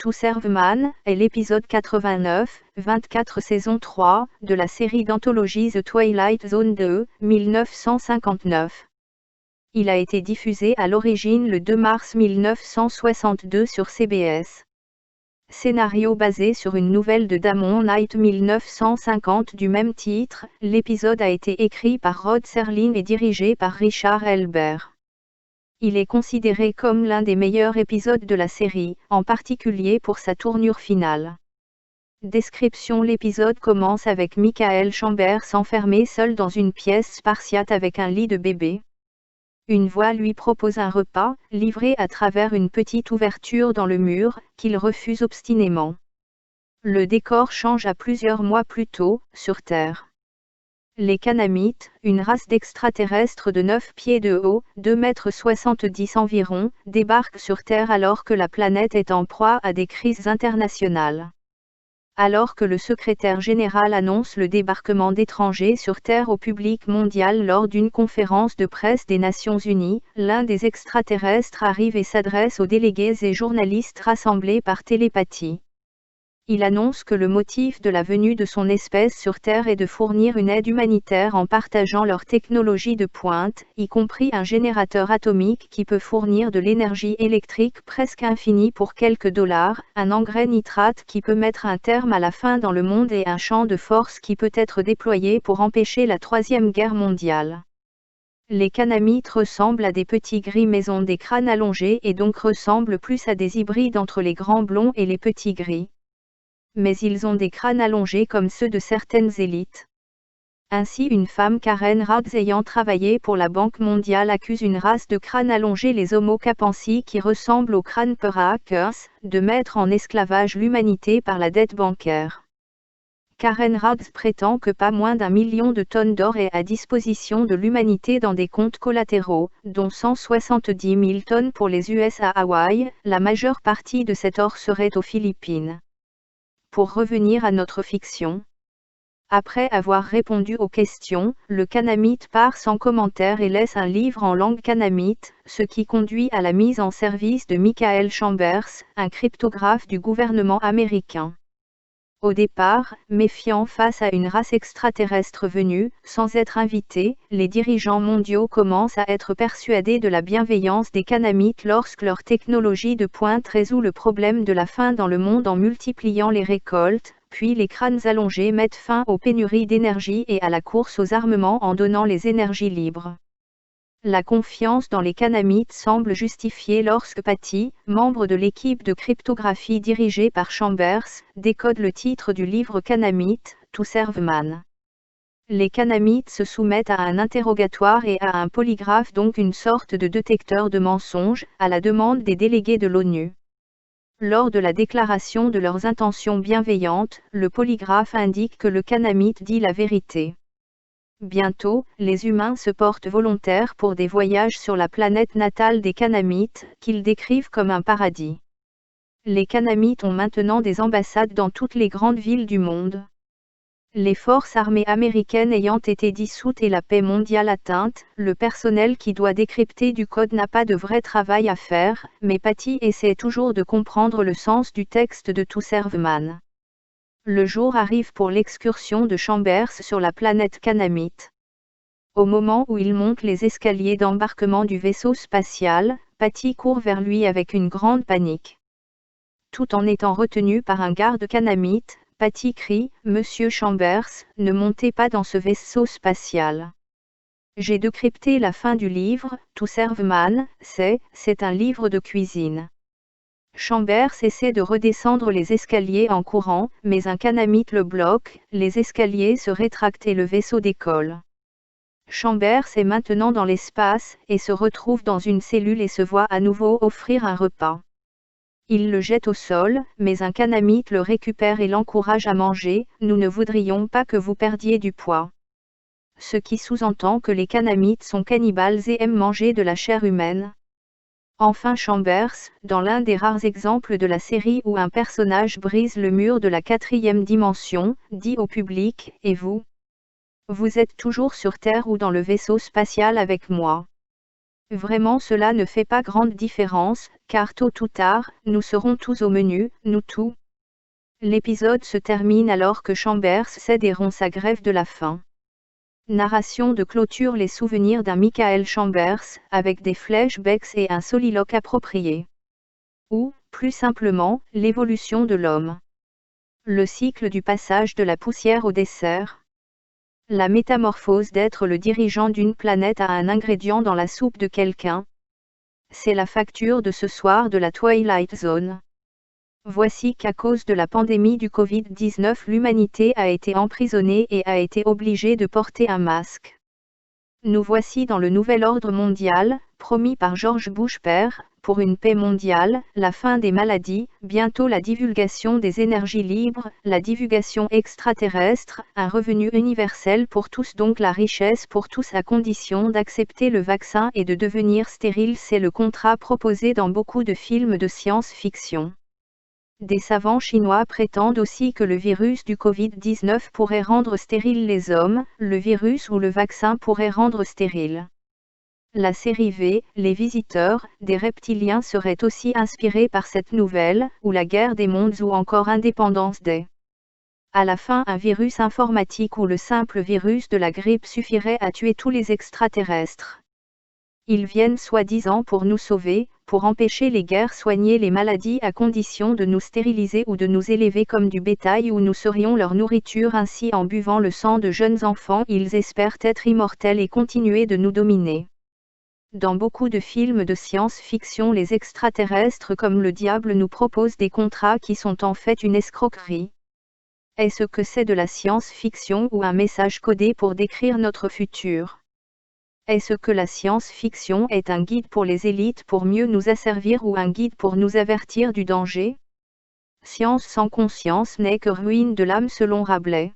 To Serve Man est l'épisode 89, 24 saison 3, de la série d'anthologie The Twilight Zone 2, 1959. Il a été diffusé à l'origine le 2 mars 1962 sur CBS. Scénario basé sur une nouvelle de Damon Knight 1950 du même titre, l'épisode a été écrit par Rod Serling et dirigé par Richard Elber. Il est considéré comme l'un des meilleurs épisodes de la série, en particulier pour sa tournure finale. Description: l'épisode commence avec Michael Chambers enfermé seul dans une pièce spartiate avec un lit de bébé. Une voix lui propose un repas, livré à travers une petite ouverture dans le mur, qu'il refuse obstinément. Le décor change à plusieurs mois plus tôt, sur Terre. Les Canamites, une race d'extraterrestres de 9 pieds de haut, 2,70 m environ, débarquent sur Terre alors que la planète est en proie à des crises internationales. Alors que le secrétaire général annonce le débarquement d'étrangers sur Terre au public mondial lors d'une conférence de presse des Nations Unies, l'un des extraterrestres arrive et s'adresse aux délégués et journalistes rassemblés par télépathie. Il annonce que le motif de la venue de son espèce sur Terre est de fournir une aide humanitaire en partageant leur technologie de pointe, y compris un générateur atomique qui peut fournir de l'énergie électrique presque infinie pour quelques dollars, un engrais nitrate qui peut mettre un terme à la faim dans le monde et un champ de force qui peut être déployé pour empêcher la Troisième Guerre mondiale. Les Canamites ressemblent à des petits gris mais ont des crânes allongés et donc ressemblent plus à des hybrides entre les grands blonds et les petits gris. Mais ils ont des crânes allongés comme ceux de certaines élites. Ainsi, une femme, Karen Rhodes, ayant travaillé pour la Banque mondiale, accuse une race de crânes allongés, les Homo capensi, qui ressemblent aux crânes Hackers, de mettre en esclavage l'humanité par la dette bancaire. Karen Rhodes prétend que pas moins d'1 million de tonnes d'or est à disposition de l'humanité dans des comptes collatéraux, dont 170 000 tonnes pour les US à Hawaï. La majeure partie de cet or serait aux Philippines. Pour revenir à notre fiction. Après avoir répondu aux questions, le Canamite part sans commentaire et laisse un livre en langue canamite, ce qui conduit à la mise en service de Michael Chambers, un cryptographe du gouvernement américain. Au départ, méfiants face à une race extraterrestre venue, sans être invités, les dirigeants mondiaux commencent à être persuadés de la bienveillance des Canamites lorsque leur technologie de pointe résout le problème de la faim dans le monde en multipliant les récoltes, puis les crânes allongés mettent fin aux pénuries d'énergie et à la course aux armements en donnant les énergies libres. La confiance dans les Canamites semble justifiée lorsque Patty, membre de l'équipe de cryptographie dirigée par Chambers, décode le titre du livre Canamite, To Serve Man. Les Canamites se soumettent à un interrogatoire et à un polygraphe, donc une sorte de détecteur de mensonges, à la demande des délégués de l'ONU. Lors de la déclaration de leurs intentions bienveillantes, le polygraphe indique que le Canamite dit la vérité. Bientôt, les humains se portent volontaires pour des voyages sur la planète natale des Canamites, qu'ils décrivent comme un paradis. Les Canamites ont maintenant des ambassades dans toutes les grandes villes du monde. Les forces armées américaines ayant été dissoutes et la paix mondiale atteinte, le personnel qui doit décrypter du code n'a pas de vrai travail à faire, mais Patty essaie toujours de comprendre le sens du texte de To Serve Man. Le jour arrive pour l'excursion de Chambers sur la planète Canamite. Au moment où il monte les escaliers d'embarquement du vaisseau spatial, Patty court vers lui avec une grande panique. Tout en étant retenu par un garde Canamite, Patty crie « Monsieur Chambers, ne montez pas dans ce vaisseau spatial. J'ai décrypté la fin du livre, To Serve Man, c'est un livre de cuisine. » Chambers essaie de redescendre les escaliers en courant, mais un Canamite le bloque, les escaliers se rétractent et le vaisseau décolle. Chambers est maintenant dans l'espace, et se retrouve dans une cellule et se voit à nouveau offrir un repas. Il le jette au sol, mais un Canamite le récupère et l'encourage à manger. « Nous ne voudrions pas que vous perdiez du poids. » Ce qui sous-entend que les Canamites sont cannibales et aiment manger de la chair humaine. Enfin Chambers, dans l'un des rares exemples de la série où un personnage brise le mur de la 4e dimension, dit au public « Et vous ? Vous êtes toujours sur Terre ou dans le vaisseau spatial avec moi ? Vraiment cela ne fait pas grande différence, car tôt ou tard, nous serons tous au menu, nous tous. L'épisode se termine alors que Chambers cède et rompt sa grève de la faim. Narration de clôture les souvenirs d'un Michael Chambers, avec des flashbacks et un soliloque approprié. Ou, plus simplement, l'évolution de l'homme. Le cycle du passage de la poussière au dessert. La métamorphose d'être le dirigeant d'une planète à un ingrédient dans la soupe de quelqu'un. C'est la facture de ce soir de la Twilight Zone. Voici qu'à cause de la pandémie du Covid-19 l'humanité a été emprisonnée et a été obligée de porter un masque. Nous voici dans le nouvel ordre mondial, promis par George Bush père, pour une paix mondiale, la fin des maladies, bientôt la divulgation des énergies libres, la divulgation extraterrestre, un revenu universel pour tous donc la richesse pour tous à condition d'accepter le vaccin et de devenir stérile c'est le contrat proposé dans beaucoup de films de science-fiction. Des savants chinois prétendent aussi que le virus du Covid-19 pourrait rendre stériles les hommes, le virus ou le vaccin pourrait rendre stériles. La série V, Les Visiteurs, des reptiliens serait aussi inspirée par cette nouvelle, ou La guerre des mondes ou encore Indépendance Day. À la fin un virus informatique ou le simple virus de la grippe suffirait à tuer tous les extraterrestres. Ils viennent soi-disant pour nous sauver, pour empêcher les guerres, soigner les maladies à condition de nous stériliser ou de nous élever comme du bétail où nous serions leur nourriture ainsi en buvant le sang de jeunes enfants ils espèrent être immortels et continuer de nous dominer. Dans beaucoup de films de science-fiction les extraterrestres comme le diable nous proposent des contrats qui sont en fait une escroquerie. Est-ce que c'est de la science-fiction ou un message codé pour décrire notre futur ? Est-ce que la science-fiction est un guide pour les élites pour mieux nous asservir ou un guide pour nous avertir du danger ? Science sans conscience n'est que ruine de l'âme selon Rabelais.